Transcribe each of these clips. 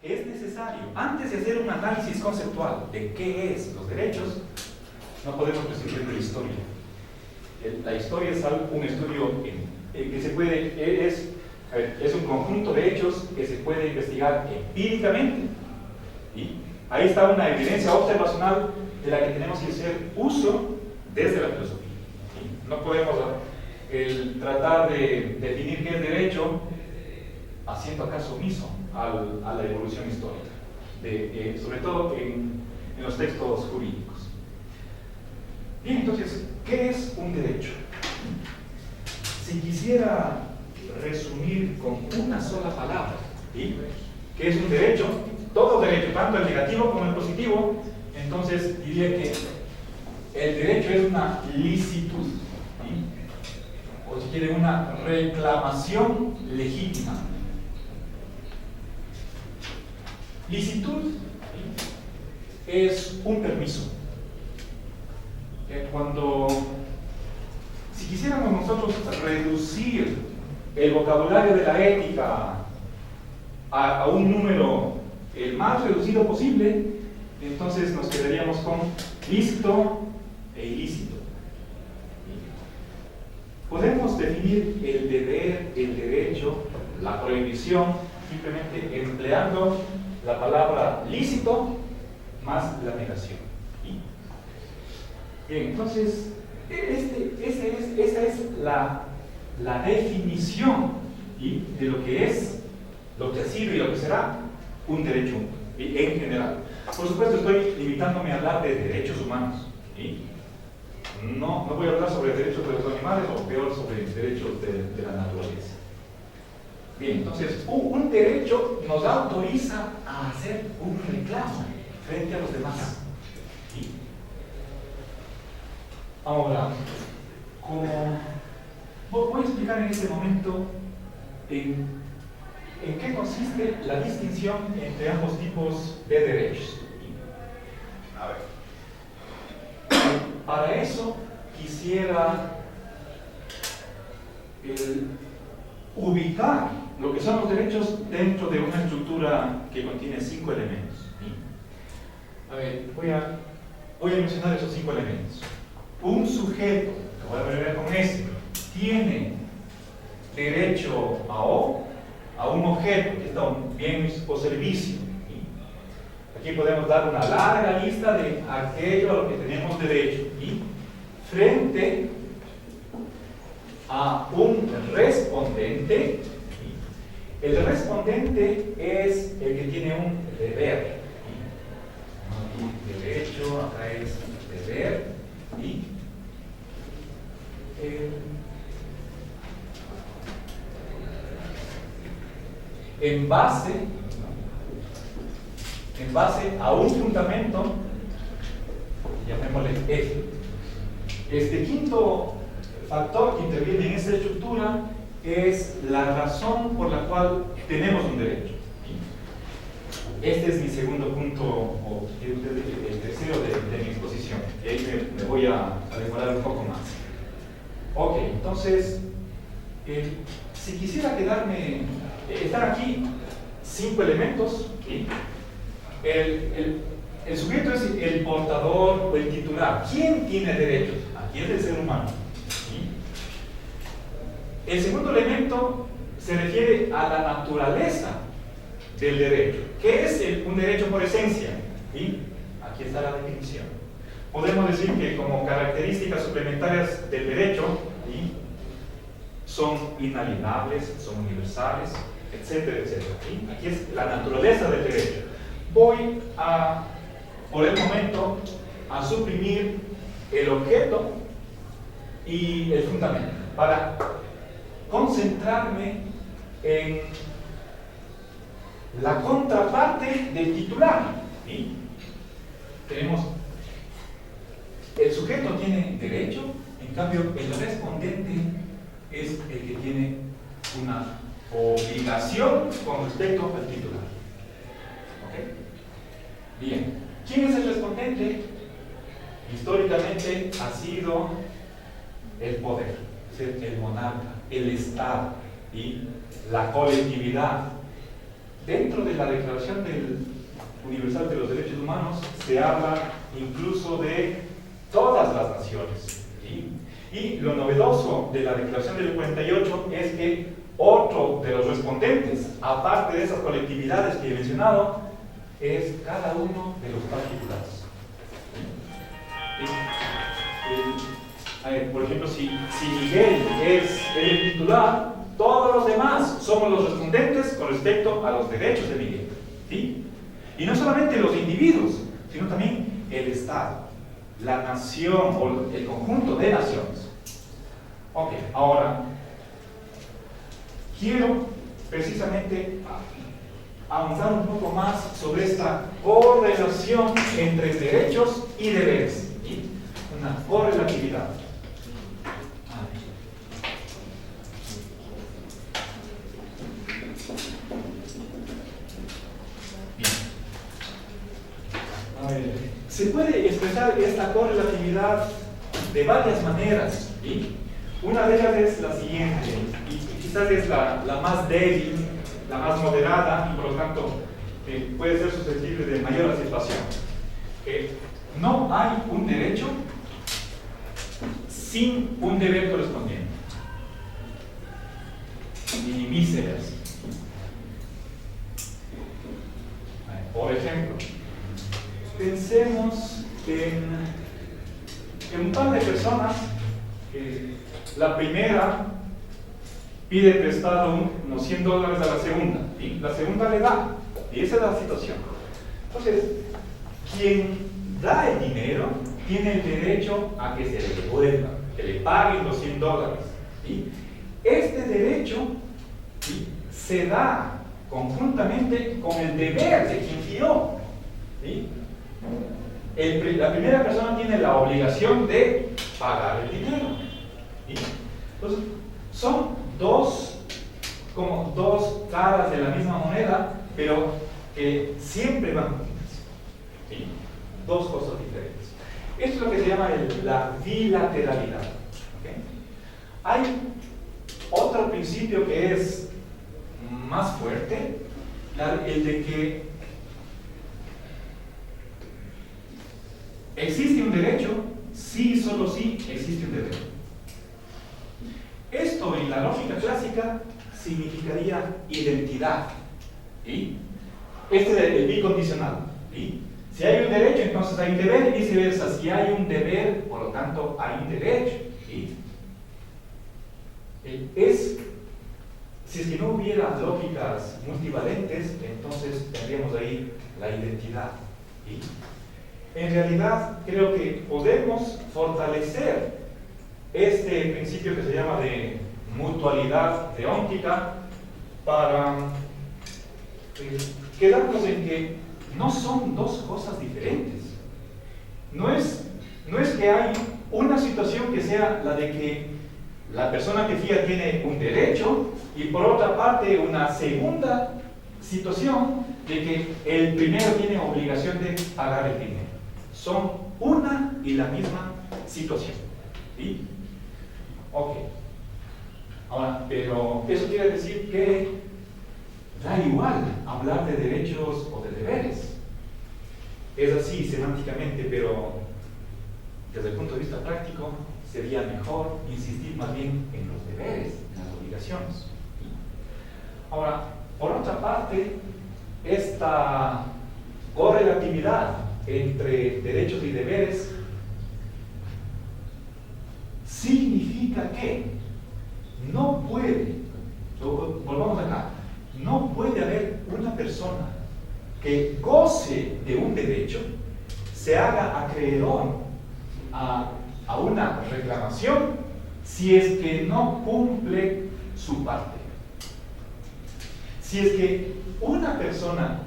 es necesario, antes de hacer un análisis conceptual de qué es los derechos, no podemos prescindir de la historia. La historia es un estudio que se puede, es un conjunto de hechos que se puede investigar empíricamente. ¿Sí? Ahí está una evidencia observacional de la que tenemos que hacer uso desde la filosofía. ¿Sí? No podemos tratar de definir qué es derecho haciendo caso omiso a la evolución histórica, sobre todo en los textos jurídicos. Bien, entonces, ¿qué es un derecho? Si quisiera resumir con una sola palabra, ¿sí? ¿Qué es un derecho? Todo derecho, tanto el negativo como el positivo, entonces diría que el derecho es una licitud, ¿sí? O si quiere, una reclamación legítima. Licitud, ¿sí? Es un permiso. Si quisiéramos nosotros reducir el vocabulario de la ética a un número el más reducido posible, entonces nos quedaríamos con lícito e ilícito. Podemos definir el deber, el derecho, la prohibición, simplemente empleando la palabra lícito más la negación. Bien, entonces, esa es la definición, ¿sí? De lo que es, lo que ha sido y lo que será un derecho en general. Por supuesto, estoy limitándome a hablar de derechos humanos, ¿sí? No voy a hablar sobre derechos de los animales o peor sobre derechos de la naturaleza. Bien, entonces, un derecho nos autoriza a hacer un reclamo frente a los demás. ¿Sí? Ahora, voy a explicar en este momento en qué consiste la distinción entre ambos tipos de derechos. A ver. Para eso quisiera ubicar lo que son los derechos dentro de una estructura que contiene 5 elementos. ¿Sí? A ver, voy a mencionar esos 5 elementos. Un sujeto, que voy a abreviar con S, tiene derecho a un objeto, que es un bien o servicio. ¿Sí? Aquí podemos dar una larga lista de aquello a lo que tenemos derecho. ¿Sí? Frente a un respondente. ¿Sí? El respondente es el que tiene un deber. ¿Sí? Aquí derecho, acá es deber. ¿Sí? En base a un fundamento, llamémosle F. Este quinto factor que interviene en esta estructura es la razón por la cual tenemos un derecho. Este es mi segundo punto, o el tercero de mi exposición. Y ahí me voy a demorar un poco más. Ok, entonces, si quisiera están aquí 5 elementos. ¿Sí? El sujeto es el portador o el titular. ¿Quién tiene derechos? Aquí es el ser humano. ¿Sí? El segundo elemento se refiere a la naturaleza del derecho. ¿Qué es un derecho por esencia? ¿Sí? Aquí está la definición. Podemos decir que como características suplementarias del derecho, ¿sí? Son inalienables, son universales, etcétera, etcétera. ¿Sí? Aquí es la naturaleza del derecho. Voy por el momento, a suprimir el objeto y el fundamento para concentrarme en la contraparte del titular. ¿Sí? Tenemos, el sujeto tiene derecho, en cambio el respondente es el que tiene una obligación con respecto al titular. ¿Ok? Bien, ¿quién es el respondente? Históricamente ha sido el poder, es decir, el monarca, el Estado y la colectividad. dentro de la Declaración Universal de los Derechos Humanos se habla incluso de todas las naciones, ¿sí? Y lo novedoso de la Declaración del 48 es que otro de los respondentes, aparte de esas colectividades que he mencionado, es cada uno de los particulares. A ver, por ejemplo, si Miguel es el titular, todos los demás somos los respondentes con respecto a los derechos de Miguel, ¿sí? Y no solamente los individuos, sino también el Estado, la nación o el conjunto de naciones. Ok, ahora quiero precisamente avanzar un poco más sobre esta correlación entre derechos y deberes, ¿sí? Una correlatividad. Se puede expresar esta correlatividad de varias maneras, ¿sí? Una de ellas es la siguiente, y quizás es la más débil, la más moderada, y por lo tanto puede ser susceptible de mayor aceptación. No hay un derecho sin un deber correspondiente, y viceversa. Por ejemplo, pensemos en un par de personas. La primera pide prestado unos $100 a la segunda, y la segunda le da, y esa es la situación. Entonces, quien da el dinero tiene el derecho a que se le devuelva, que le paguen los $100. ¿Sí? Este derecho, ¿sí?, se da conjuntamente con el deber de quien fió. ¿Sí? La primera persona tiene la obligación de pagar el dinero. ¿Sí? Entonces, son como dos caras de la misma moneda, pero que siempre van juntas. ¿Sí? Dos cosas diferentes. Esto es lo que se llama la bilateralidad. ¿Okay? Hay otro principio que es más fuerte, el de que existe un derecho, sí y solo sí existe un deber. Esto en la lógica clásica significaría identidad. ¿Sí? Este es el bicondicional. ¿Sí? Si hay un derecho, entonces hay un deber, y viceversa. Si hay un deber, por lo tanto, hay un derecho. ¿Sí? Si es que no hubiera lógicas multivalentes, entonces tendríamos ahí la identidad. ¿Sí? En realidad, creo que podemos fortalecer este principio que se llama de mutualidad deóntica para quedarnos en que no son dos cosas diferentes. No es que hay una situación que sea la de que la persona que fía tiene un derecho y por otra parte una segunda situación de que el primero tiene obligación de pagar el dinero. Son una y la misma situación. ¿Sí? Ok. Ahora, pero eso quiere decir que da igual hablar de derechos o de deberes. Es así semánticamente, pero desde el punto de vista práctico sería mejor insistir más bien en los deberes, en las obligaciones. Ahora, por otra parte, esta correlatividad entre derechos y deberes significa que no puede, volvamos acá, no puede haber una persona que goce de un derecho, se haga acreedor a una reclamación si es que no cumple su parte. Si es que una persona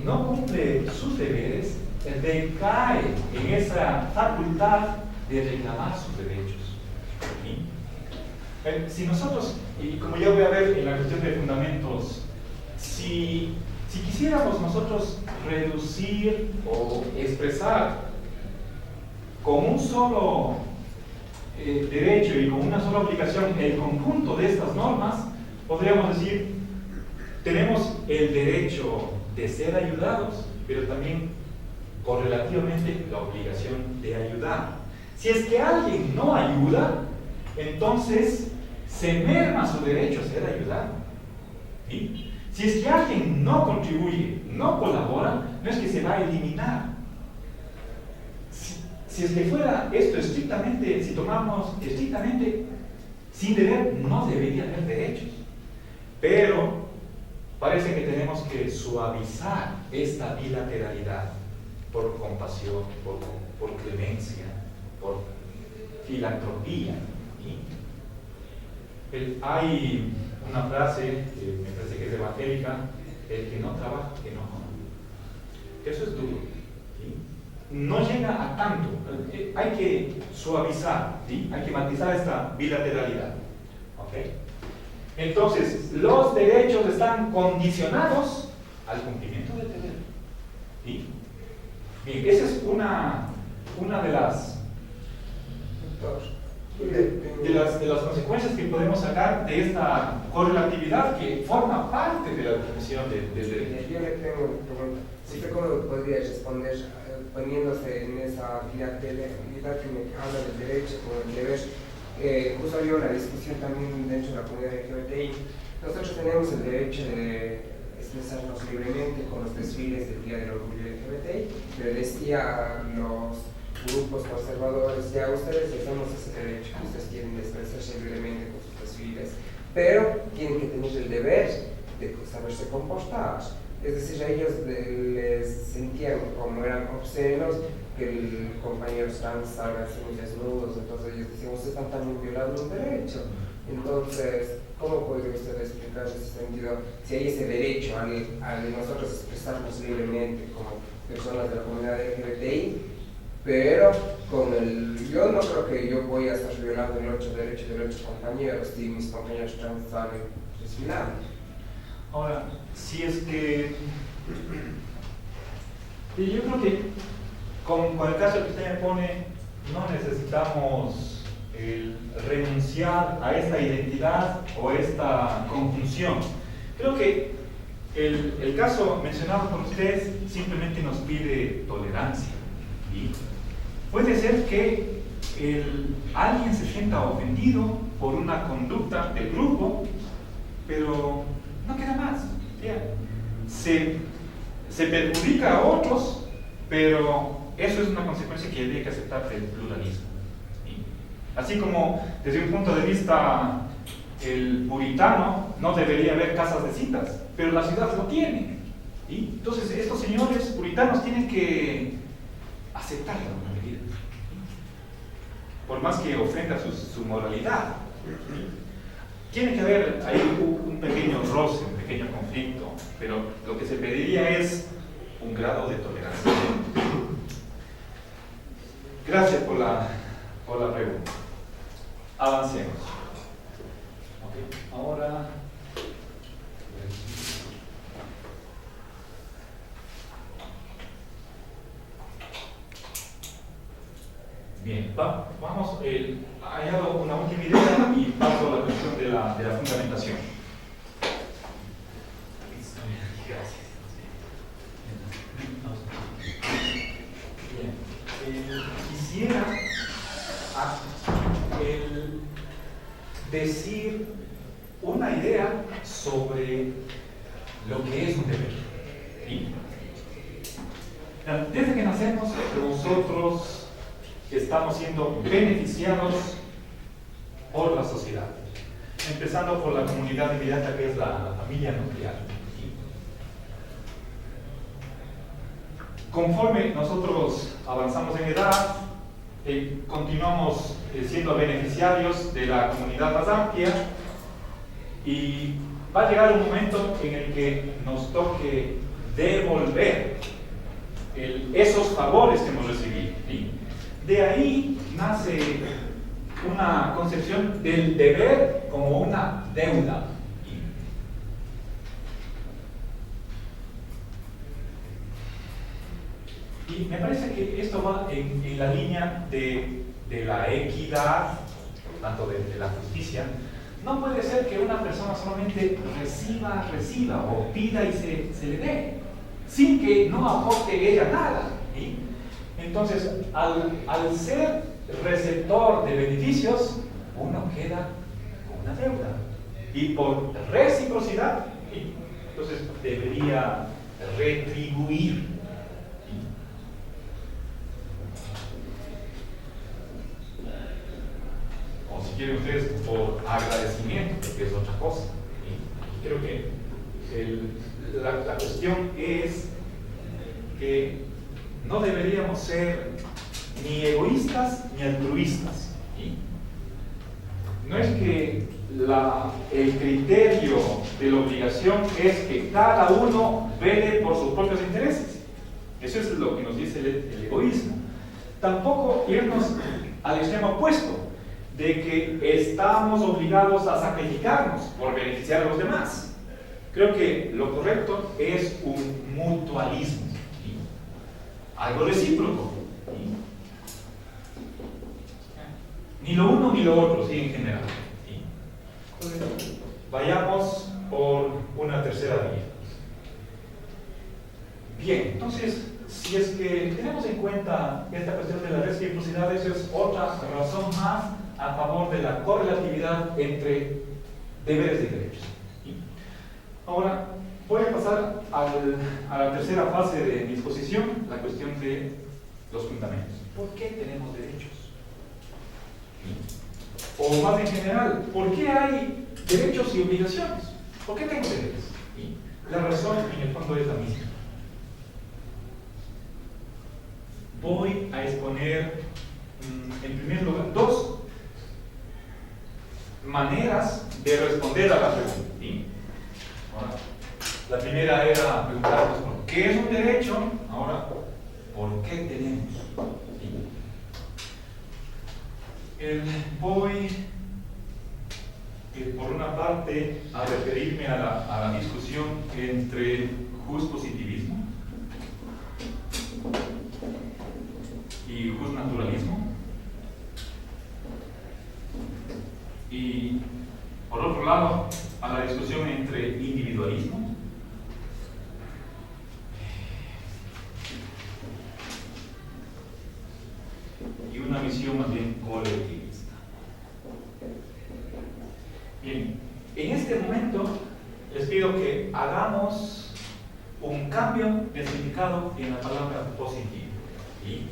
no cumple sus deberes, decae en esa facultad de reclamar sus derechos. ¿Sí? Si nosotros, y como ya voy a ver en la cuestión de fundamentos, si quisiéramos nosotros reducir o expresar con un solo derecho y con una sola obligación el conjunto de estas normas, podríamos decir, tenemos el derecho de ser ayudados, pero también correlativamente la obligación de ayudar. Si es que alguien no ayuda, entonces se merma su derecho a ser ayudado. ¿Sí? Si es que alguien no contribuye, no colabora, no es que se va a eliminar. Si es que fuera esto estrictamente, si tomamos estrictamente sin deber, no debería haber derechos. Pero parece que tenemos que suavizar esta bilateralidad por compasión, por clemencia, por filantropía. ¿Sí? Hay una frase que me parece que es evangélica: el que no trabaja, que no come. Eso es duro. ¿Sí? No llega a tanto. Hay que suavizar, ¿sí? Hay que matizar esta bilateralidad. ¿Okay? Entonces, los derechos están condicionados al cumplimiento del deber. ¿Sí? Bien, esa es una de las consecuencias que podemos sacar de esta correlatividad que forma parte de la definición del derecho. Yo le tengo una pregunta. ¿Usted cómo podría responder poniéndose en esa bilateralidad que me habla del derecho con el deber? Justo había una discusión también dentro de la comunidad LGBTI. Nosotros tenemos el derecho de expresarnos libremente con los desfiles del Día del Orgullo LGBTI, pero decía los grupos conservadores: ya ustedes les damos ese derecho, ustedes quieren expresarse libremente con sus desfiles, pero tienen que tener el deber de saberse comportar. Es decir, a ellos les sentían como eran obscenos que el compañero trans salga así desnudos, entonces ellos decían: ustedes están también violando un derecho. Entonces, ¿cómo podría usted explicar ese sentido? Si hay ese derecho al nosotros expresarnos libremente como personas de la comunidad LGBTI, pero yo no creo que yo voy a estar violando el otro derecho de otros compañeros si mis compañeros trans salen desfilando. Ahora, si es que yo creo que con el caso que usted me pone, no necesitamos renunciar a esta identidad o esta conjunción. Creo que el caso mencionado por ustedes simplemente nos pide tolerancia. ¿Sí? Puede ser que alguien se sienta ofendido por una conducta del grupo, pero no queda más. ¿Ya? Se perjudica a otros, pero eso es una consecuencia que habría que aceptar del pluralismo. ¿Sí? Así como desde un punto de vista el puritano no debería haber casas de citas, pero la ciudad lo tiene. ¿Sí? Entonces estos señores puritanos tienen que aceptar la normalidad, por más que ofenda su moralidad. Tiene que haber ahí un pequeño roce, un pequeño conflicto, pero lo que se pediría es un grado de tolerancia. Gracias por la pregunta. Avancemos. Okay. Ahora bien, vamos, ha hallado una última idea y paso a la cuestión de la fundamentación. Bien, quisiera decir una idea sobre lo que es un deber. ¿Sí? Desde que nacemos, nosotros estamos siendo beneficiados por la sociedad, empezando por la comunidad inmediata, que es la familia nuclear. Conforme nosotros avanzamos en edad, continuamos siendo beneficiarios de la comunidad más amplia, y va a llegar un momento en el que nos toque devolver esos favores que hemos recibido. ¿Sí? De ahí nace una concepción del deber como una deuda. Y me parece que esto va en la línea de la equidad, tanto de la justicia, No puede ser que una persona solamente reciba o pida y se le dé, sin que no aporte ella nada. ¿Sí? Entonces, al ser receptor de beneficios, uno queda con una deuda. Y por reciprocidad, ¿sí? Entonces debería retribuir. ¿Sí? O si quieren ustedes, por agradecimiento, que es otra cosa. ¿Sí? Creo que la cuestión es que no deberíamos ser ni egoístas ni altruistas. ¿Sí? No es que el criterio de la obligación es que cada uno vele por sus propios intereses. Eso es lo que nos dice el egoísmo. Tampoco irnos al extremo opuesto, de que estamos obligados a sacrificarnos por beneficiar a los demás. Creo que lo correcto es un mutualismo, ¿sí? Algo recíproco, ¿sí? Ni lo uno ni lo otro, ¿sí? En general, ¿sí? Vayamos por una tercera vía. Bien, entonces, si es que tenemos en cuenta esta cuestión de la reciprocidad, eso es otra razón más a favor de la correlatividad entre deberes y derechos. ¿Sí? Ahora, voy a pasar a la tercera fase de mi exposición, la cuestión de los fundamentos. ¿Por qué tenemos derechos? ¿Sí? O más en general, ¿por qué hay derechos y obligaciones? ¿Por qué tengo derechos? ¿Sí? La razón, en el fondo, es la misma. Voy a exponer, en primer lugar, dos maneras de responder a la pregunta. ¿Sí? Ahora, la primera era preguntarnos por qué es un derecho, ahora, ¿por qué tenemos? ¿Sí? Voy, por una parte, a referirme a la discusión entre justpositivismo y justnaturalismo. Y por otro lado, a la discusión entre individualismo y una visión más bien colectivista. Bien, en este momento les pido que hagamos un cambio de significado en la palabra positivo. ¿Sí?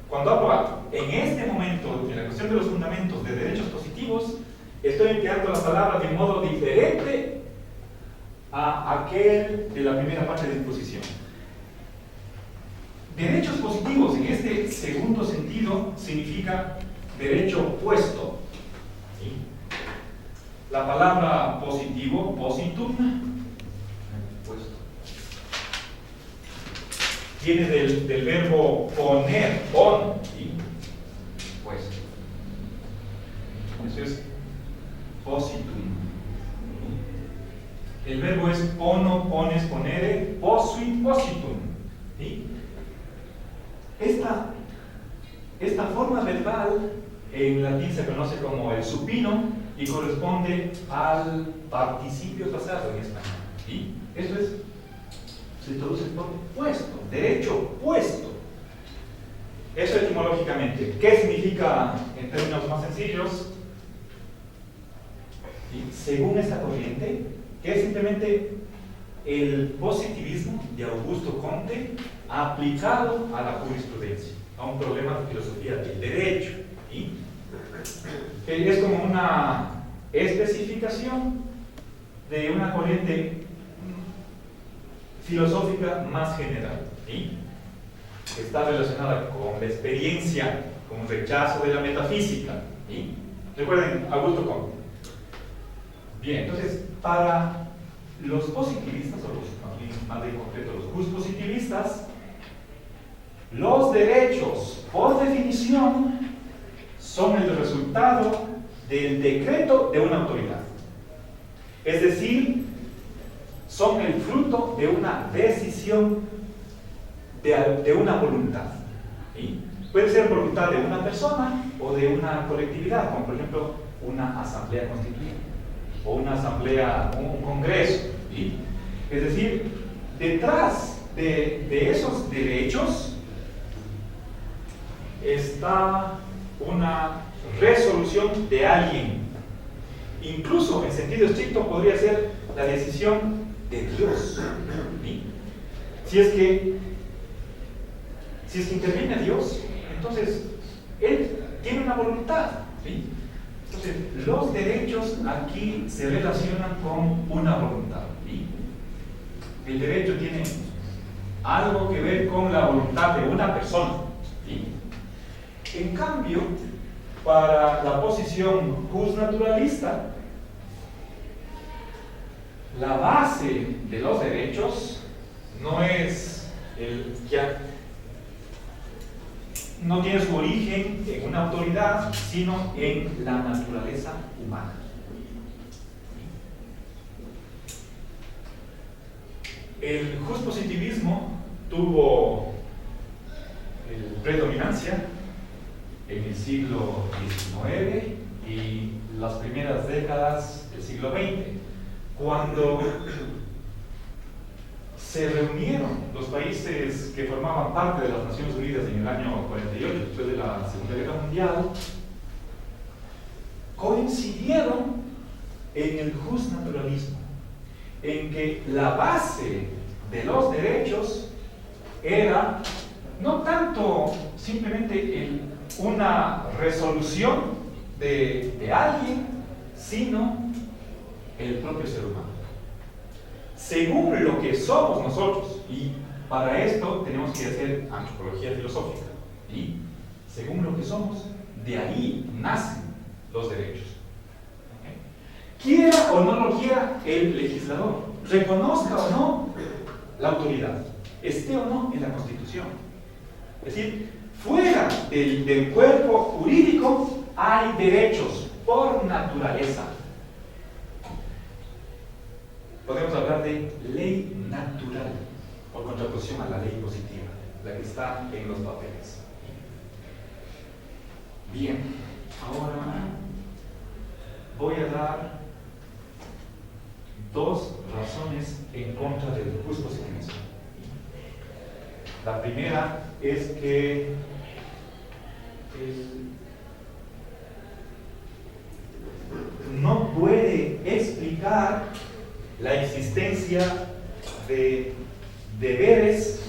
Cuando hablo en este momento en la cuestión de los fundamentos de derechos positivos, estoy empleando la palabra de modo diferente a aquel de la primera parte de la exposición. Derechos positivos en este segundo sentido significa derecho opuesto. ¿Sí? La palabra positivo, positum, viene del verbo poner, pon, ¿sí? Puesto. Eso es positum. El verbo es pono, pones, ponere, posuit, positum. ¿Sí? Esta forma verbal en latín se conoce como el supino y corresponde al participio pasado en español. ¿Sí? Eso es, se traduce por puesto, derecho puesto. Eso etimológicamente. ¿Qué significa en términos más sencillos? ¿Sí? Según esta corriente, que es simplemente el positivismo de Augusto Comte aplicado a la jurisprudencia, a un problema de filosofía del derecho. ¿Sí? Es como una especificación de una corriente filosófica más general. ¿Sí? Está relacionada con la experiencia, con el rechazo de la metafísica. ¿Sí? Recuerden, Augusto Comte. Bien, entonces, para los positivistas, o los, más en concreto los justpositivistas, los derechos, por definición, son el resultado del decreto de una autoridad. Es decir, son el fruto de una decisión, de una voluntad. ¿Sí? Puede ser voluntad de una persona o de una colectividad, como por ejemplo una asamblea constituyente. o una asamblea, un congreso. ¿Sí? Es decir, detrás de esos derechos está una resolución de alguien. Incluso en sentido estricto podría ser la decisión de Dios. ¿Sí? Si es que interviene Dios, entonces Él tiene una voluntad. ¿Sí? Entonces, los derechos aquí se relacionan con una voluntad. ¿Sí? El derecho tiene algo que ver con la voluntad de una persona. ¿Sí? En cambio, para la posición justnaturalista, la base de los derechos no es no tiene su origen en una autoridad, sino en la naturaleza humana. El justpositivismo tuvo predominancia en el siglo XIX y las primeras décadas del siglo XX, cuando se reunieron los países que formaban parte de las Naciones Unidas en el año 48, después de la Segunda Guerra Mundial, coincidieron en el justnaturalismo, en que la base de los derechos era no tanto simplemente una resolución de alguien, sino el propio ser humano. Según lo que somos nosotros, y para esto tenemos que hacer antropología filosófica, y según lo que somos, de ahí nacen los derechos. Quiera o no lo quiera el legislador, reconozca o no la autoridad, esté o no en la Constitución. Es decir, fuera del cuerpo jurídico hay derechos por naturaleza. Podemos hablar de ley natural, por contraposición a la ley positiva, la que está en los papeles. Bien, ahora voy a dar dos razones en contra del justpositivismo. La primera es que no puede explicar la existencia de deberes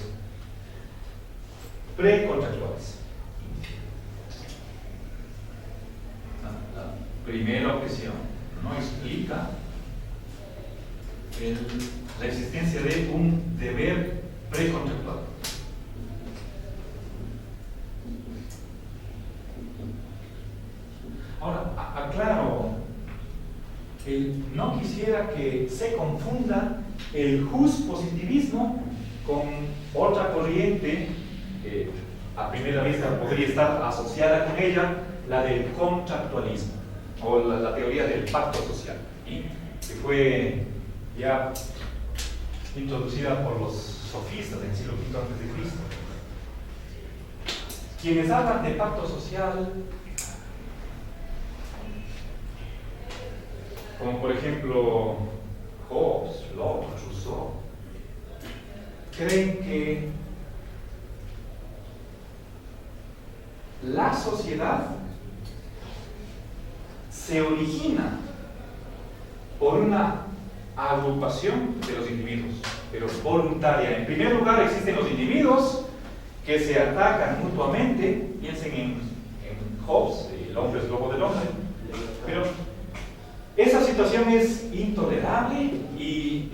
precontractuales. La primera objeción no explica la existencia de un deber precontractual. Ahora, aclaro, no quisiera que se confunda el justpositivismo con otra corriente que a primera vista podría estar asociada con ella, la del contractualismo o la teoría del pacto social, ¿sí? Que fue ya introducida por los sofistas en el siglo V a.C. Quienes hablan de pacto social, como por ejemplo Hobbes, Locke, Rousseau, creen que la sociedad se origina por una agrupación de los individuos, pero voluntaria. En primer lugar existen los individuos que se atacan mutuamente. Piensen en Hobbes, el hombre es lobo del hombre, pero esa situación es intolerable y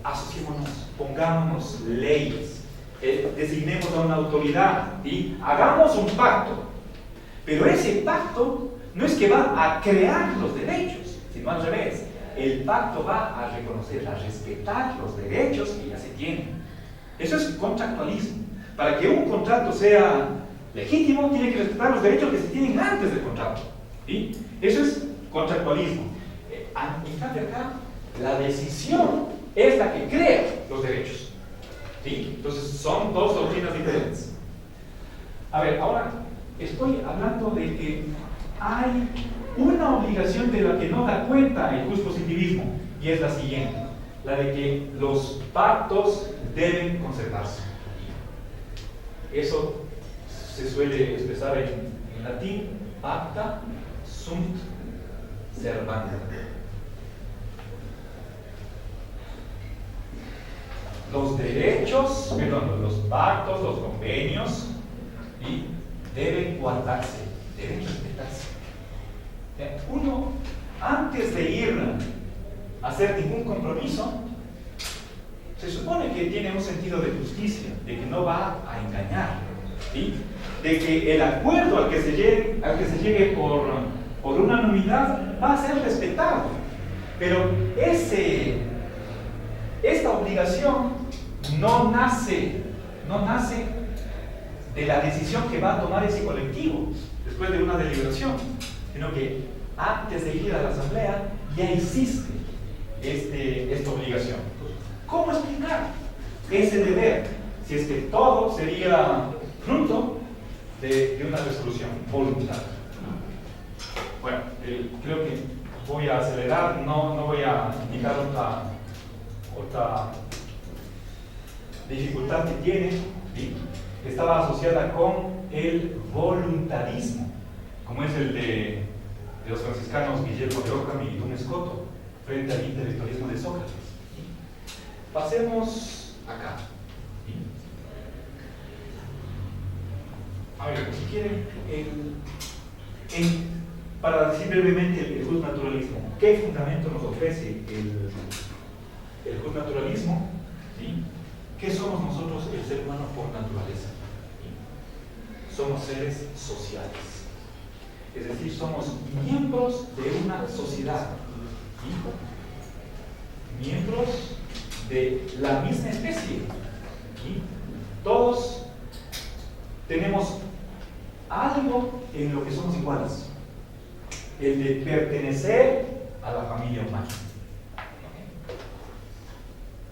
asociémonos, pongámonos leyes, designemos a una autoridad y hagamos un pacto. Pero ese pacto no es que va a crear los derechos, sino al revés. El pacto va a reconocer, a respetar los derechos que ya se tienen. Eso es contractualismo. Para que un contrato sea legítimo, tiene que respetar los derechos que se tienen antes del contrato. ¿Sí? Eso es contractualismo. En cambio acá, la decisión es la que crea los derechos. ¿Sí? Entonces son dos doctrinas diferentes. A ver, ahora estoy hablando de que hay una obligación de la que no da cuenta el positivismo, y es la siguiente, la de que los pactos deben conservarse. Eso se suele expresar en latín: pacta sunt servanda. Los derechos, perdón, los pactos, los convenios, ¿sí?, deben guardarse, deben respetarse. Uno, antes de ir a hacer ningún compromiso, se supone que tiene un sentido de justicia, de que no va a engañar, ¿sí?, de que el acuerdo al que se llegue por unanimidad va a ser respetado. Pero esta obligación no nace de la decisión que va a tomar ese colectivo después de una deliberación, sino que antes de ir a la asamblea ya existe esta obligación. ¿Cómo explicar ese deber si es que todo sería fruto de una resolución voluntaria? Bueno, creo que voy a acelerar, no voy a indicar otra dificultad que tiene, ¿sí?, estaba asociada con el voluntarismo, como es el de los franciscanos Guillermo de Ockham y Duns Scoto, frente al intelectualismo de Sócrates. Pasemos acá. ¿Sí? A ver, si quieren, para decir brevemente el justnaturalismo, ¿qué fundamento nos ofrece el justnaturalismo? ¿Sí? ¿Qué somos nosotros, el ser humano, por naturaleza? ¿Sí? Somos seres sociales, es decir, somos miembros de una sociedad, ¿sí?, miembros de la misma especie, ¿sí? Todos tenemos algo en lo que somos iguales, el de pertenecer a la familia humana.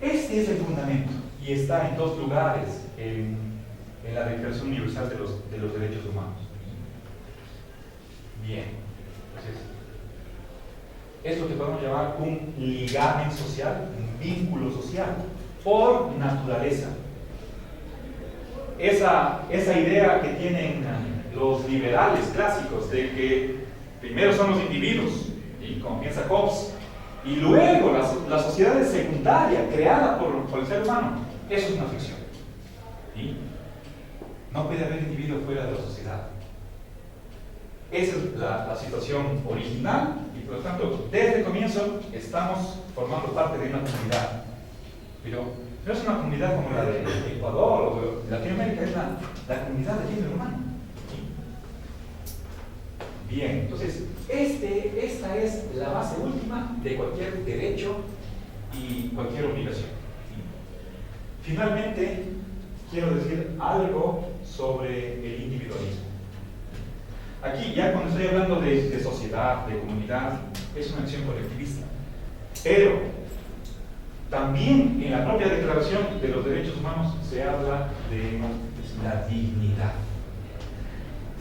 Este es el fundamento y está en dos lugares en la Declaración Universal de los Derechos Humanos. Bien, entonces, es lo que podemos llamar un ligamen social, un vínculo social, por naturaleza. Esa idea que tienen los liberales clásicos de que primero son los individuos, y como piensa Hobbes, y luego la sociedad es secundaria, creada por el ser humano, eso es una ficción. ¿Sí? No puede haber individuo fuera de la sociedad. Esa es la situación original, y por lo tanto, desde el comienzo estamos formando parte de una comunidad. Pero no es una comunidad como la de Ecuador o de Latinoamérica, es la comunidad del género humano. ¿Sí? Bien, entonces, esta es la base última de cualquier derecho y cualquier obligación. ¿Sí? Finalmente, quiero decir algo sobre el individualismo. Aquí, ya cuando estoy hablando de sociedad, de comunidad, es una acción colectivista. Pero también en la propia Declaración de los Derechos Humanos se habla de la dignidad.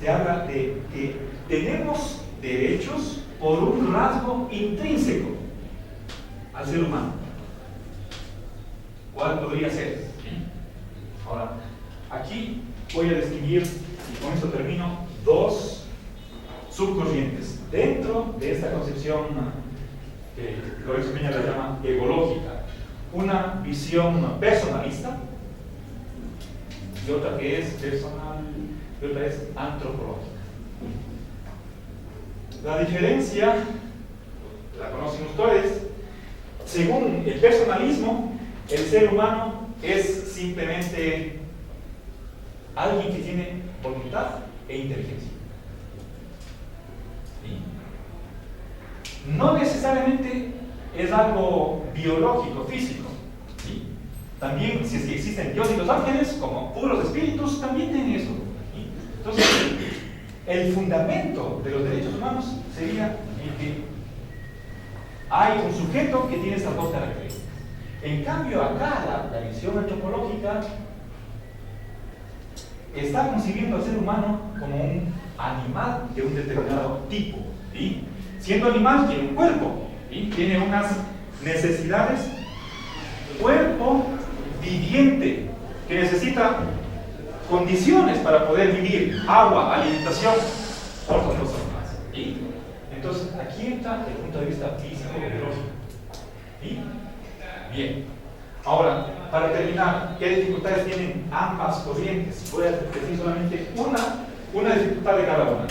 Se habla de que tenemos derechos por un rasgo intrínseco al ser humano. ¿Cuál podría ser? Ahora, aquí voy a distinguir, y con esto termino, dos subcorrientes dentro de esta concepción que Lorenzo Peña la llama ecológica. Una visión personalista y otra que es personal y otra es antropológica. La diferencia la conocen ustedes. Según el personalismo, el ser humano es simplemente alguien que tiene voluntad e inteligencia. ¿Sí? No necesariamente es algo biológico, físico. ¿Sí? También, si es que existen Dios y los ángeles, como puros espíritus, también tienen eso. ¿Sí? Entonces, el fundamento de los derechos humanos sería el que hay un sujeto que tiene estas dos características. En cambio, acá la visión antropológica está concibiendo al ser humano como un animal de un determinado tipo. ¿Sí? Siendo animal, tiene un cuerpo, ¿sí? Tiene unas necesidades, cuerpo viviente, que necesita condiciones para poder vivir, agua, alimentación, otras cosas más. ¿Sí? Entonces, aquí está el punto de vista físico-biológico. ¿Sí? Bien. Ahora, para terminar, ¿qué dificultades tienen ambas corrientes? Voy a decir solamente una dificultad de cada una.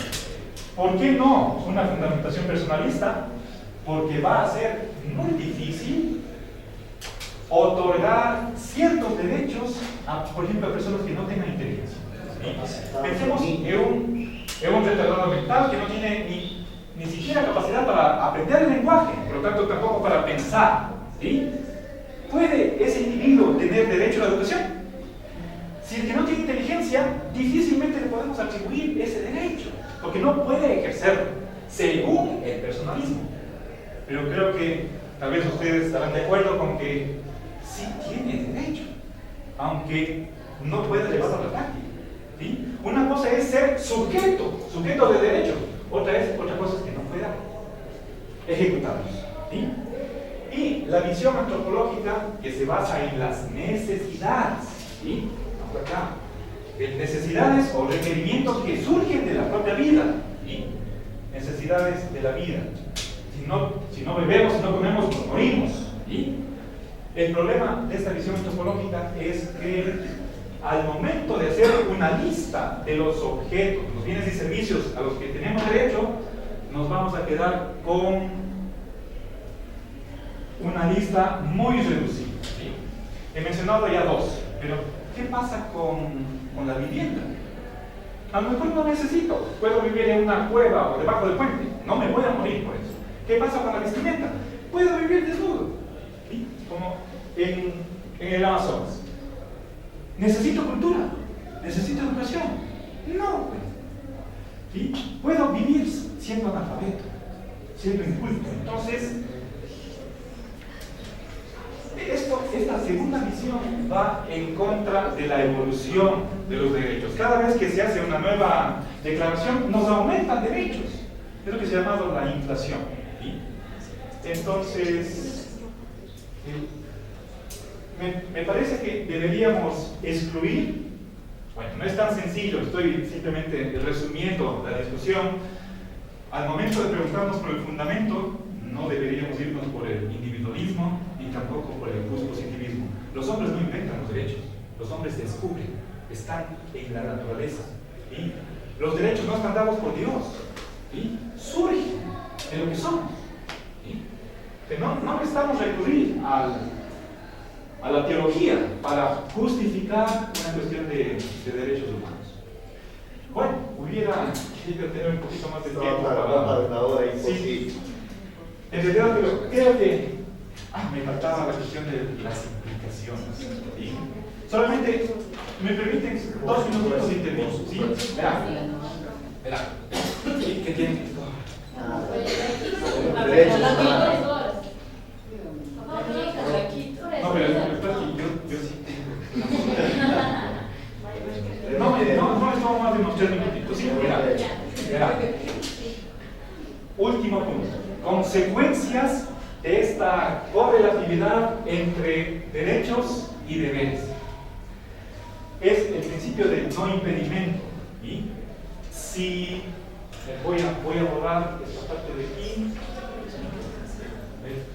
¿Por qué no una fundamentación personalista? Porque va a ser muy difícil otorgar ciertos derechos a, por ejemplo, a personas que no tengan inteligencia. Pensemos en un retardado mental que no tiene ni siquiera capacidad para aprender el lenguaje, por lo tanto tampoco para pensar. ¿Sí? ¿Puede ese individuo tener derecho a la educación? Si el que no tiene inteligencia, difícilmente le podemos atribuir ese derecho, porque no puede ejercerlo, según el personalismo. Pero creo que tal vez ustedes estarán de acuerdo con que sí tiene derecho, aunque no pueda llevarlo a la práctica. ¿Sí? Una cosa es ser sujeto de derecho, otra cosa es que no pueda ejecutarlos. ¿Sí? Y la visión antropológica que se basa en las necesidades, ¿sí? Acá, necesidades o requerimientos que surgen de la propia vida, ¿sí? Necesidades de la vida. Si no bebemos, si no comemos, nos morimos. ¿Sí? El problema de esta visión antropológica es que al momento de hacer una lista de los objetos, los bienes y servicios a los que tenemos derecho, nos vamos a quedar con una lista muy reducida. ¿Sí? He mencionado ya dos, pero ¿qué pasa con la vivienda? A lo mejor no necesito, puedo vivir en una cueva o debajo del puente, no me voy a morir por eso. ¿Qué pasa con la vestimenta? Puedo vivir desnudo, ¿sí? Como en el Amazonas. ¿Necesito cultura? ¿Necesito educación? No, pues. ¿Sí? Puedo vivir siendo analfabeto, siendo inculto. Entonces, esta segunda visión va en contra de la evolución de los derechos. Cada vez que se hace una nueva declaración, nos aumentan derechos. Es lo que se ha llamado la inflación. ¿Sí? Entonces, me parece que deberíamos excluir, bueno, no es tan sencillo, estoy simplemente resumiendo la discusión. Al momento de preguntarnos por el fundamento, no deberíamos irnos por el individualismo ni tampoco por el positivismo. Los hombres no inventan los derechos, los hombres descubren, están en la naturaleza. ¿Sí? Los derechos no están dados por Dios, ¿sí? Surgen de lo que somos. ¿Sí? No necesitamos recurrir a la teología para justificar una cuestión de derechos humanos. Bueno, hubiera querido tener un poquito más de tiempo para una hora y sí. En realidad, pero creo que me faltaba la cuestión de las implicaciones. ¿Sí? Solamente me permiten 2 minutitos de intervención. ¿Sí? Verá. ¿Qué tiene? No, pero yo sí tengo. No les tomo más de unos 3 minutitos. ¿Sí? Verá. Último punto. Consecuencias de esta correlatividad entre derechos y deberes. Es el principio del no impedimento. ¿Sí? Si voy a borrar esta parte de aquí,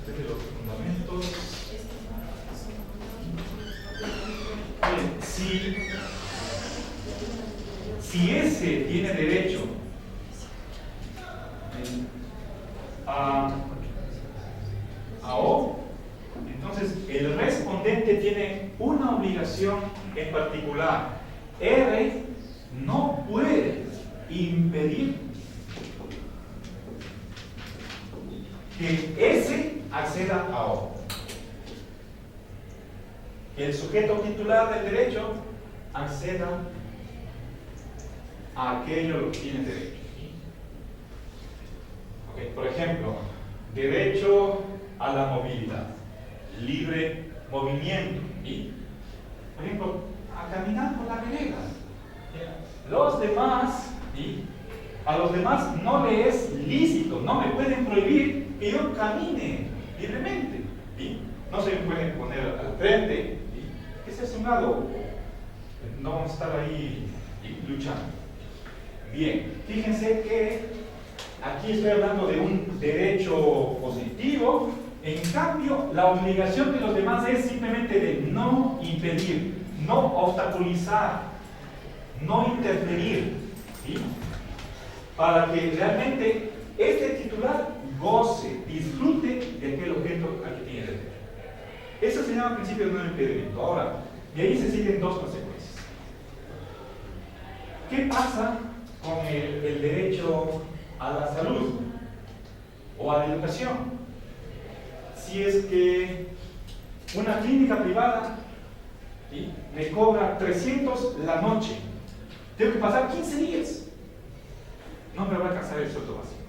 desde los fundamentos. Bien, si ese tiene derecho a O, entonces el respondente tiene una obligación en particular. R no puede impedir que S acceda a O. Que el sujeto titular del derecho acceda a aquello a lo que tiene derecho. Okay, por ejemplo, derecho a la movilidad, libre movimiento, y, por ejemplo, a caminar por la vereda. Los demás A los demás no le es lícito, no me pueden prohibir que yo camine libremente. ¿Sí? No se me pueden poner al frente. ¿Sí? Ese es un lado. No vamos a estar ahí luchando. Bien, fíjense que aquí estoy hablando de un derecho positivo. En cambio, la obligación de los demás es simplemente de no impedir, no obstaculizar, no interferir, ¿sí? Para que realmente este titular goce, disfrute de aquel objeto al que tiene derecho. Eso se llama principio de no impedimento. Ahora, de ahí se siguen dos consecuencias. ¿Qué pasa con el derecho a la salud o a la educación? Si es que una clínica privada, ¿sí?, me cobra 300 la noche, tengo que pasar 15 días, no me va a alcanzar el sueldo básico.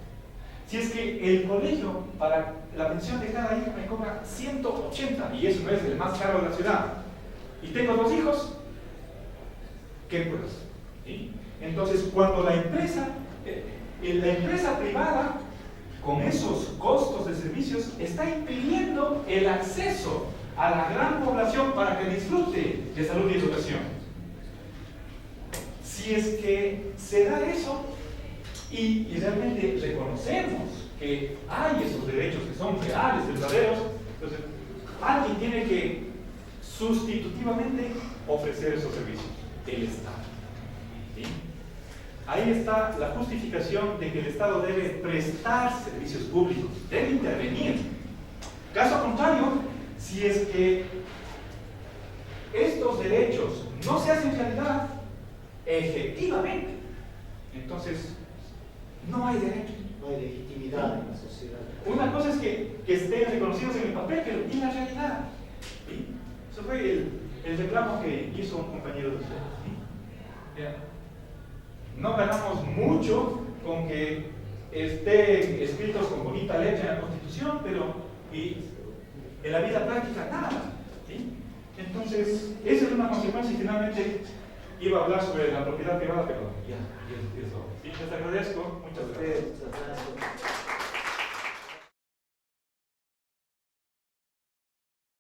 Si es que el colegio para la pensión de cada hijo me cobra 180, y eso no es el más caro de la ciudad, y tengo 2 hijos, ¿qué puedo hacer? ¿Sí? Entonces, cuando la empresa privada, con esos costos de servicios, está impidiendo el acceso a la gran población para que disfrute de salud y educación. Si es que se da eso y realmente reconocemos que hay esos derechos que son reales, verdaderos, entonces alguien tiene que sustitutivamente ofrecer esos servicios, el Estado. ¿Sí? Ahí está la justificación de que el Estado debe prestar servicios públicos, debe intervenir. Caso contrario, si es que estos derechos no se hacen realidad efectivamente, entonces no hay derecho. No hay legitimidad en la sociedad. Una cosa es que estén reconocidos en el papel, pero en la realidad. ¿Sí? Eso fue el reclamo que hizo un compañero de ustedes. ¿Sí? No ganamos mucho con que estén escritos con bonita letra en la Constitución, pero en la vida práctica nada. ¿Sí? Entonces, esa es una consecuencia y finalmente iba a hablar sobre la propiedad privada, pero ya, eso. Sí, les agradezco. Muchas gracias. Muchas gracias.